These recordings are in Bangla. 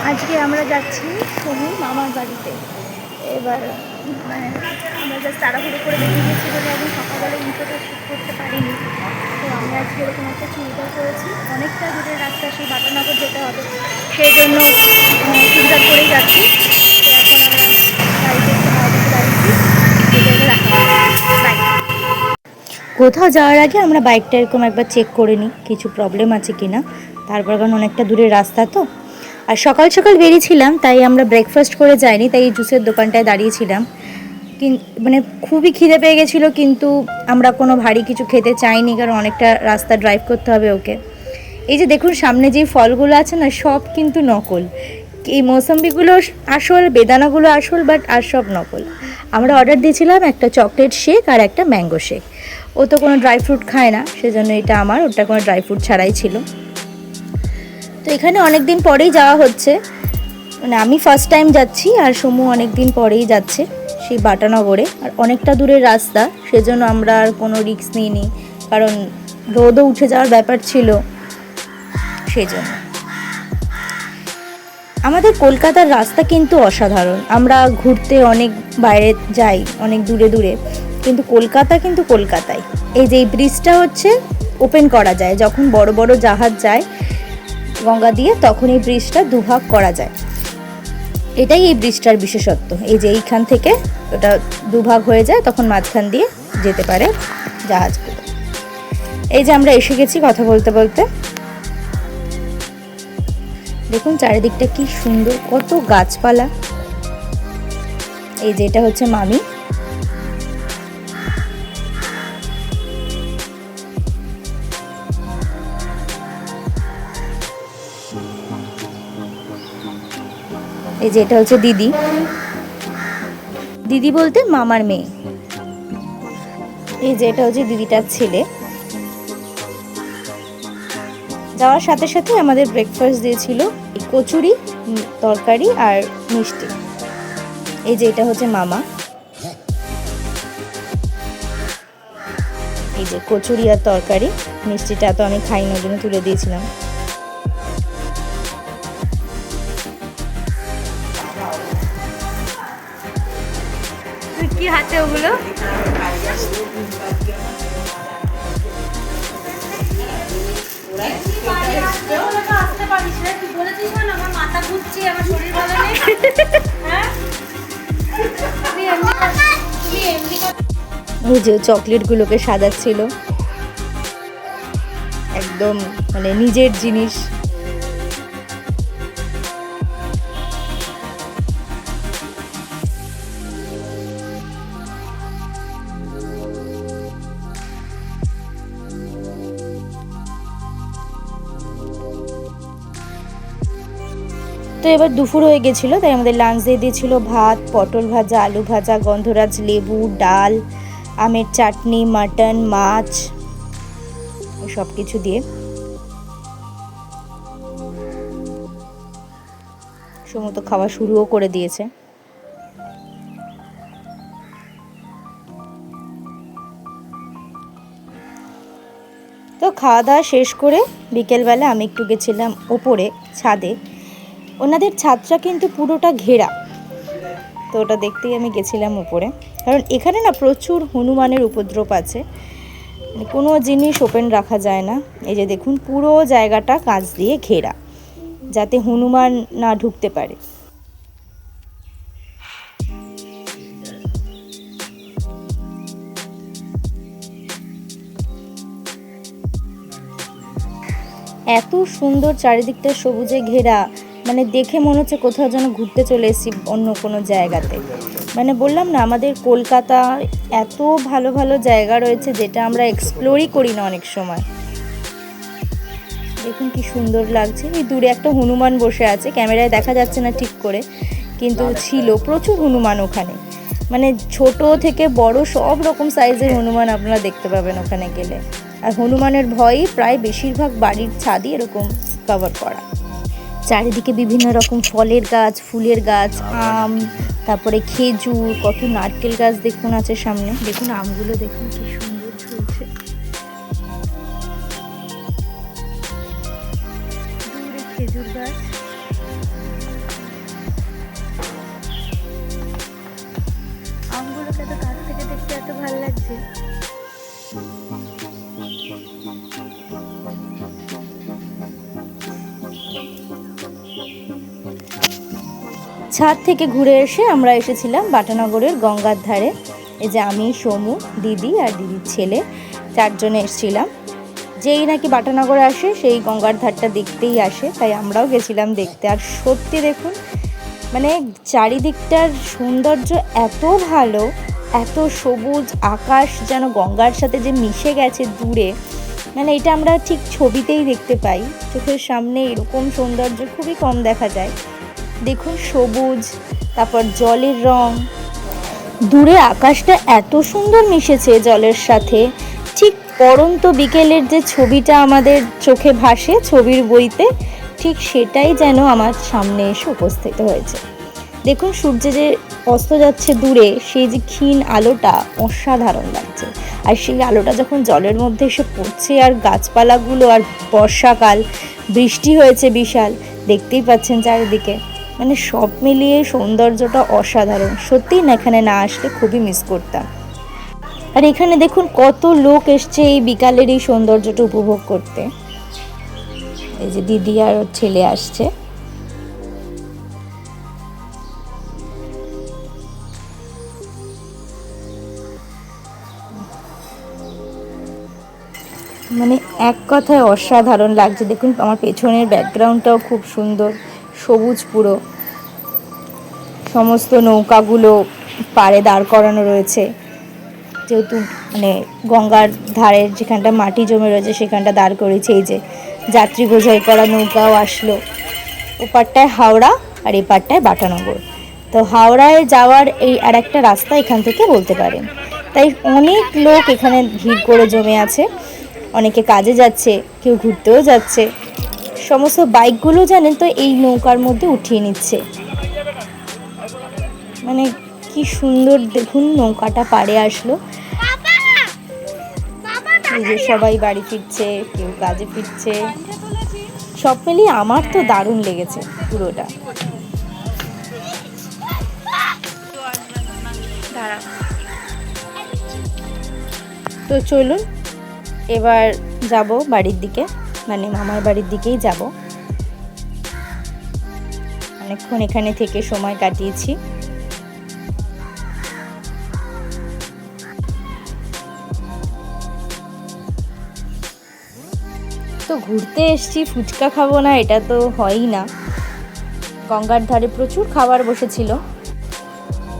আজকে আমরা যাচ্ছি সমুর মামার বাড়িতে। এবার মানে আমরা জাস্ট তাড়াহুড়ো করে বেরিয়ে গেছি বলে এখন সকালবেলা ইন্ট্রোটা শ্যুট করতে পারিনি। তো আমি আজকে এরকম একটা চুড়িদার করেছি, অনেকটা দূরের রাস্তা, সেই বাটানগর যেতে হবে, সেই জন্য চুড়িদার করেই যাচ্ছি। তো এখন আমরা গাড়িতে একটু হাওড়াতে দাঁড়িয়েছি, যেতে রাখা বাইক। কোথাও যাওয়ার আগে আমরা বাইকটা এরকম একবার চেক করে নিই কিছু প্রবলেম আছে কি না, তারপর কারণ অনেকটা দূরের রাস্তা তো। আর সকাল সকাল বেরিয়েছিলাম, তাই আমরা ব্রেকফাস্ট করে যাইনি, তাই এই জুসের দোকানটায় দাঁড়িয়েছিলাম। মানে খুবই খিদে পেয়ে গেছিলো, কিন্তু আমরা কোনো ভারী কিছু খেতে চাইনি, কারণ অনেকটা রাস্তা ড্রাইভ করতে হবে ওকে। এই যে দেখুন সামনে যে ফলগুলো আছে না, সব কিন্তু নকল। এই মৌসম্বিগুলো আসল, বেদানাগুলো আসল, বাট আর সব নকল। আমরা অর্ডার দিয়েছিলাম একটা চকলেট শেক আর একটা ম্যাঙ্গো শেক। ও তো কোনো ড্রাই ফ্রুট খায় না, সেজন্য এটা আমার, ওটা কোনো ড্রাই ফ্রুট ছাড়াই ছিল। তো এখানে অনেক দিন পরেই যাওয়া হচ্ছে, মানে আমি ফার্স্ট টাইম যাচ্ছি আর সমু অনেক দিন পরেই যাচ্ছে সেই বাটানগরে। আর অনেকটা দূরের রাস্তা, সেজন্য আমরা আর কোনো রিস্ক নিইনি, কারণ রোদও উঠে যাওয়ার ব্যাপার ছিল সেই জন্য। আমাদের কলকাতার রাস্তা কিন্তু অসাধারণ। আমরা ঘুরতে অনেক বাইরে যাই, অনেক দূরে দূরে, কিন্তু কলকাতা কিন্তু কলকাতায়। এই যে এই ব্রিজটা হচ্ছে ওপেন করা যায়, যখন বড় বড় জাহাজ যায় গঙ্গা দিয়ে, তখন এই ব্রিজটা দুভাগ করা যায়। এটাই এই ব্রিজটার বিশেষত্ব। এই যে এইখান থেকে ওটা দুভাগ হয়ে যায়, তখন মাঝখান দিয়ে যেতে পারে জাহাজগুলো। এই যে আমরা এসে গেছি কথা বলতে বলতে। দেখুন চারিদিকটা কি সুন্দর, কত গাছপালা। এই যে এটা হচ্ছে মামি। এই যে এটা হচ্ছে দিদি। দিদি বলতে মামার মেয়ে। এই যে এটা হচ্ছে দিদিটার ছেলে। যাওয়ার সাথে সাথে আমাদের ব্রেকফাস্ট দিয়েছিল কচুরি, তরকারি আর মিষ্টি। এই যে এটা হচ্ছে মামা। এই যে কচুরি আর তরকারি, মিষ্টিটা তো আমি খাই না, ওই জন্য তুলে দিয়েছিলাম। কি হাতে ওগুলো? এই যে চকলেটগুলোকে সাজাচ্ছিল, একদম মানে নিজের জিনিস। তো এবার দুপুর হয়ে গেছিলো, তাই আমাদের লাঞ্চ দিয়ে দিয়েছিল ভাত, পটল ভাজা, আলু ভাজা, গন্ধরাজ লেবু, ডাল, আমের চাটনি, মাটন, মাছ, সব কিছু দিয়ে। সমস্ত খাওয়া শুরুও করে দিয়েছে। তো খাওয়া দাওয়া শেষ করে বিকেলবেলা আমি একটু গেছিলাম ওপরে ছাদে। ওনাদের ছাদটা কিন্তু পুরোটা ঘেরা, তো ওটা দেখতেই আমি গেছিলাম উপরে। কারণ এখানে না প্রচুর হনুমানের উপদ্রব আছে, কোনো জিনিস ওপেন রাখা যায় না। এই যে দেখুন পুরো জায়গাটা কাঁচ দিয়ে ঘেরা, যাতে হনুমান না ঢুকতে পারে। এত সুন্দর চারিদিকটা সবুজে ঘেরা, মানে দেখে মনে হচ্ছে কোথাও যেন ঘুরতে চলে এসেছি অন্য কোনো জায়গাতে। মানে বললাম না, আমাদের কলকাতা এত ভালো ভালো জায়গা রয়েছে যেটা আমরা এক্সপ্লোরই করি না অনেক সময়। দেখুন কি সুন্দর লাগছে। এই দূরে একটা হনুমান বসে আছে, ক্যামেরায় দেখা যাচ্ছে না ঠিক করে, কিন্তু ছিল প্রচুর হনুমান ওখানে। মানে ছোট থেকে বড় সব রকম সাইজের হনুমান আপনারা দেখতে পাবেন ওখানে গেলে। আর হনুমানের ভয়ই প্রায় বেশিরভাগ বাড়ির ছাদই এরকম কভার করা। চারিদিকে বিভিন্ন রকম ফলের গাছ, ফুলের গাছ, আম, তারপরে খেজুর, কত নারকেল গাছ দেখুন আছে সামনে। দেখুন আমগুলো দেখুন কি সুন্দর ঝুলছে। দূরে খেজুর গাছ, সুন্দর। আমগুলোকে এত কাছ থেকে দেখতে এত ভালো লাগছে। ছাদ থেকে ঘুরে এসে আমরা এসেছিলাম বাটানগরের গঙ্গার ধারে। এই যে আমি, সমু, দিদি আর দিদির ছেলে, চারজনে এসেছিলাম। যেই নাকি বাটানগরে আসে সেই গঙ্গার ধারটা দেখতেই আসে, তাই আমরাও গেছিলাম দেখতে। আর সত্যি দেখুন, মানে চারিদিকটার সৌন্দর্য এত ভালো, এত সবুজ, আকাশ যেন গঙ্গার সাথে যে মিশে গেছে দূরে, মানে এটা আমরা ঠিক ছবিতেই দেখতে পাই। চোখের সামনে এরকম সৌন্দর্য খুবই কম দেখা যায়। দেখুন সবুজ, তারপর জলের রং, দূরে আকাশটা এত সুন্দর মিশেছে জলের সাথে। ঠিক পড়ন্ত বিকেলের যে ছবিটা আমাদের চোখে ভাসে ছবির বইতে, ঠিক সেটাই যেন আমার সামনে এসে উপস্থিত হয়েছে। দেখুন সূর্য যে অস্ত যাচ্ছে দূরে, সেই যে ক্ষীণ আলোটা অসাধারণ লাগছে। আর সেই আলোটা যখন জলের মধ্যে এসে পড়ছে, আর গাছপালাগুলো, আর বর্ষাকাল, বৃষ্টি হয়েছে বিশাল, দেখতেই পাচ্ছেন চারিদিকে, মানে সব মিলিয়ে সৌন্দর্যটা অসাধারণ। সত্যিই না, এখানে না আসলে খুবই মিস করতাম। আর এখানে দেখুন কত লোক এসছে এই বিকালের এই সৌন্দর্যটা উপভোগ করতে। এই যে দিদি আর ওর ছেলে আসছে। মানে এক কথায় অসাধারণ লাগছে। দেখুন আমার পেছনের ব্যাকগ্রাউন্ডটাও খুব সুন্দর, সবুজ পুরো। সমস্ত নৌকাগুলো পাড়ে দাঁড় করানো রয়েছে, যেহেতু মানে গঙ্গার ধারের যেখানটা মাটি জমে রয়েছে সেখানটা দাঁড় করেছে। এই যে যাত্রী বোঝাই করা নৌকাও আসলো। ওপারটায় হাওড়া আর এপারটায় বাটানগর। তো হাওড়ায় যাওয়ার এই আর একটা রাস্তা এখান থেকে বলতে পারেন। তাই অনেক লোক এখানে ভিড় করে জমে আছে। অনেকে কাজে যাচ্ছে, কেউ ঘুরতেও যাচ্ছে। সমস্ত বাইকগুলো জানেন তো এই নৌকার মধ্যে উঠিয়ে নিচ্ছে। মানে কি সুন্দর দেখুন, নৌকাটা পাড়ে আসলো। এই যে সবাই বাড়ি ফিরছে, কেউ কাজে ফিরছে। সব মিলিয়ে আমার তো দারুণ লেগেছে পুরোটা। তো চলুন এবার যাব বাড়ির দিকে, মানে মামার বাড়ির দিকেই যাব। অনেকক্ষণ এখানে থেকে সময় কাটিয়েছি। তো ঘুরতে এসছি, ফুচকা খাবো না এটা তো হয়ই না। গঙ্গার ধারে প্রচুর খাবার বসেছিল,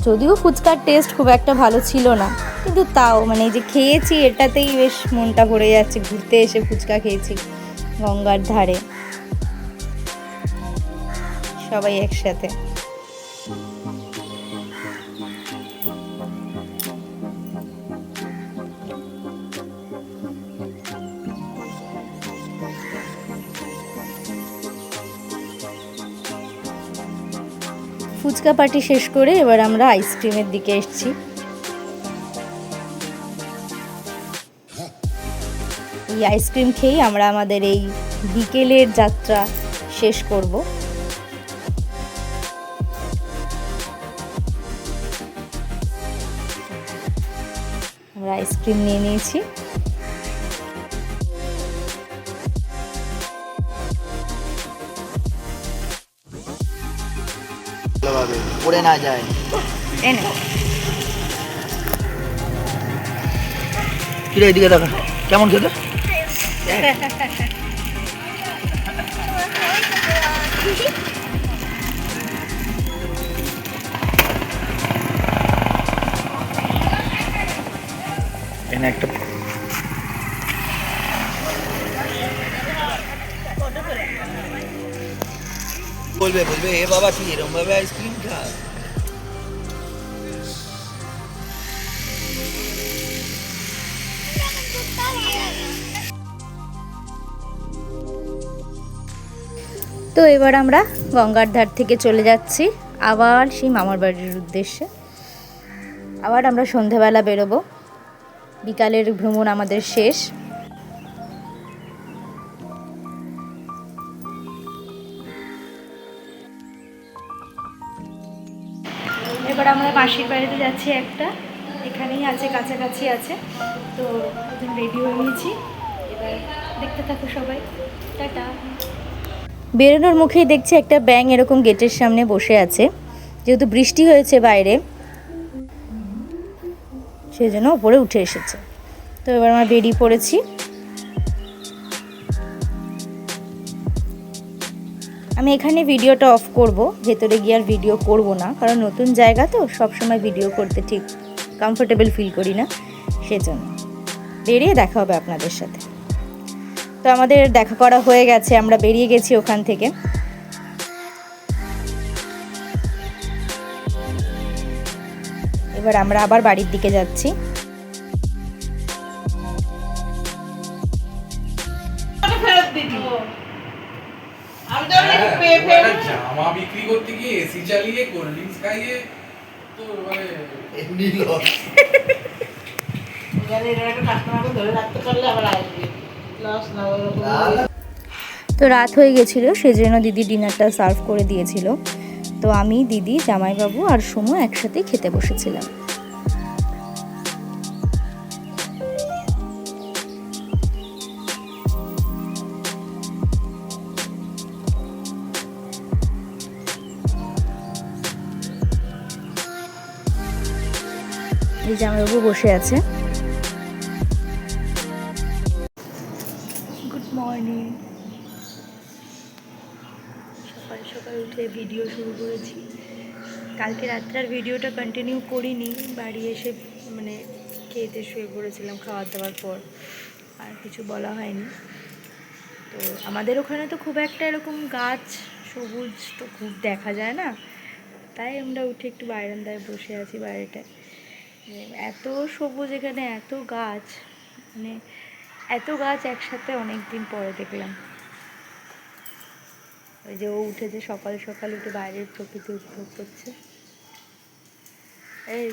যদিও ফুচকার টেস্ট খুব একটা ভালো ছিল না, কিন্তু তাও মানে যে খেয়েছি এটাতেই বেশ মনটা ভরে যাচ্ছে। ঘুরতে এসে ফুচকা খেয়েছি গঙ্গার ধারে সবাই একসাথে। ফুচকা পার্টি শেষ করে এবার আমরা আইসক্রিমের দিকে এসেছি। এই আইসক্রিম খেয়েই আমরা আমাদের এই বিকেলের যাত্রা শেষ করব। আমরা আইসক্রিম নিয়ে নিয়েছি। পড়ে না যায়। কিরে এদিকে দেখা কেমন খেতে। এখানে একটা বলবে এ বাবা কি এরকম ভাবে আইসক্রিম খায়। তো এবার আমরা গঙ্গার ধার থেকে চলে যাচ্ছি আবার সেই মামার বাড়ির উদ্দেশ্যে। আবার আমরা সন্ধেবেলা বেরোবো। বিকালের ভ্রমণ আমাদের শেষ। এবার আমরা মাসির বাড়িতে যাচ্ছি একটা, এখানেই আছে, কাছাকাছি আছে। তো এখন রেডি হয়ে নিয়েছি, এবার দেখতে থাকো সবাই। টাটা। বেরোনোর মুখেই দেখছি একটা ব্যাঙ এরকম গেটের সামনে বসে আছে। যেহেতু বৃষ্টি হয়েছে বাইরে, সেই জন্য ওপরে উঠে এসেছে। তো এবার আমরা বেরিয়ে পড়েছি। আমি এখানে ভিডিওটা অফ করব, ভেতরে গিয়ে আর ভিডিও করব না, কারণ নতুন জায়গা তো সব সময় ভিডিও করতে ঠিক কমফোর্টেবল ফিল করি না, সেজন্য। বেরিয়ে দেখা হবে আপনাদের সাথে। তো আমাদের দেখা করা হয়ে গেছে, আমরা বেরিয়ে গেছি ওখান থেকে। এবার আমরা আবার বাড়ির দিকে যাচ্ছি। জামা বিক্রি করতে গিয়ে এসি চালিয়ে কোল্ড ড্রিঙ্কস খাইয়ে তো মানে এমনি লস। তো রাত হয়ে গেছিলো, সেজন্য দিদি ডিনারটা সার্ভ করে দিয়েছিল। তো আমি, দিদি, জামাইবাবু আর সুমু একসাথেই খেতে বসেছিলাম। এই জামাইবাবু বসে আছে। Good morning. সকাল সকাল উঠে ভিডিও শুরু করেছি। কালকে রাত্রের ভিডিওটা কন্টিনিউ করিনি, বাড়ি এসে মানে খেতে শুয়ে পড়েছিলাম খাওয়া দাওয়ার পর, আর কিছু বলা হয়নি। তো আমাদের ওখানে তো খুব একটা এরকম গাছ সবুজ তো খুব দেখা যায় না, তাই আমরা উঠে একটু বারান্দায় বসে আছি। বাইরেটায় এত সবুজ, এখানে এত গাছ, মানে এত গাছ একসাথে অনেক দিন পরে দেখলাম। ওই যে ও উঠেছে সকাল সকাল, উঠে বাইরের প্রকৃতি উপভোগ করছে। এই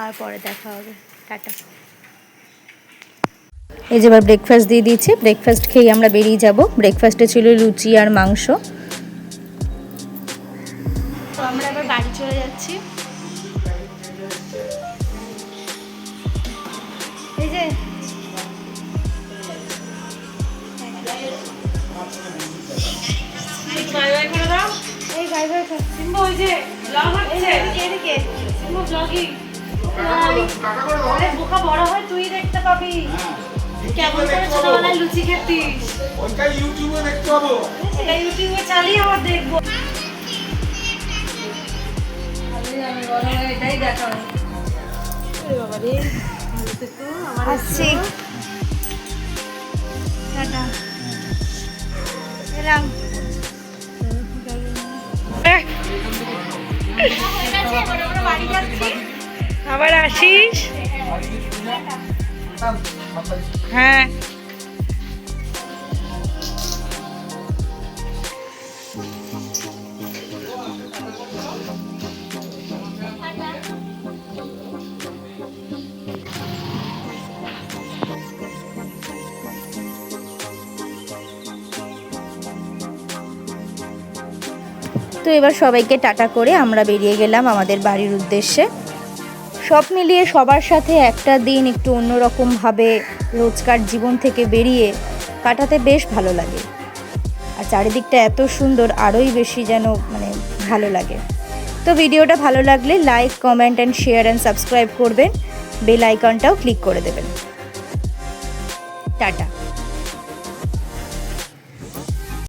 আর পরে দেখা হবে, টাটা। এই যে এবার ব্রেকফাস্ট দিয়ে দিয়েছি, ব্রেকফাস্ট খেয়ে আমরা বেরিয়ে যাব। ব্রেকফাস্টে ছিল লুচি আর মাংস। তো আমরা এবার বাড়ি চলে যাচ্ছি। এই যে এই ভাই ভাই সিম্বু, ওই যে ব্লগ হচ্ছে, এদিকে সিম্বু ব্লগিং। আরে বোকা বড় হয় তুই দেখতে পাবি কেমন করে ছোটবেলায় লুচি খেতিস। ওইটা ইউটিউবে দেখতে পাবো। এটা ইউটিউবে চালিয়ে আবার দেখবো। এটাই দেখাও। আসছি, টাটা। এলাম। আবার আসিস। হ্যাঁ, তো এবার সবাইকে টাটা করে আমরা বেরিয়ে গেলাম আমাদের বাড়ির উদ্দেশ্যে। সব মিলিয়ে সবার সাথে একটা দিন একটু অন্যরকমভাবে রোজকার জীবন থেকে বেরিয়ে কাটাতে বেশ ভালো লাগে। আর চারিদিকটা এত সুন্দর, আরোই বেশি যেন মানে ভালো লাগে। তো ভিডিওটা ভালো লাগলে like, comment and share and subscribe করবেন। বেল আইকনটাও ক্লিক করে দেবেন। টাটা।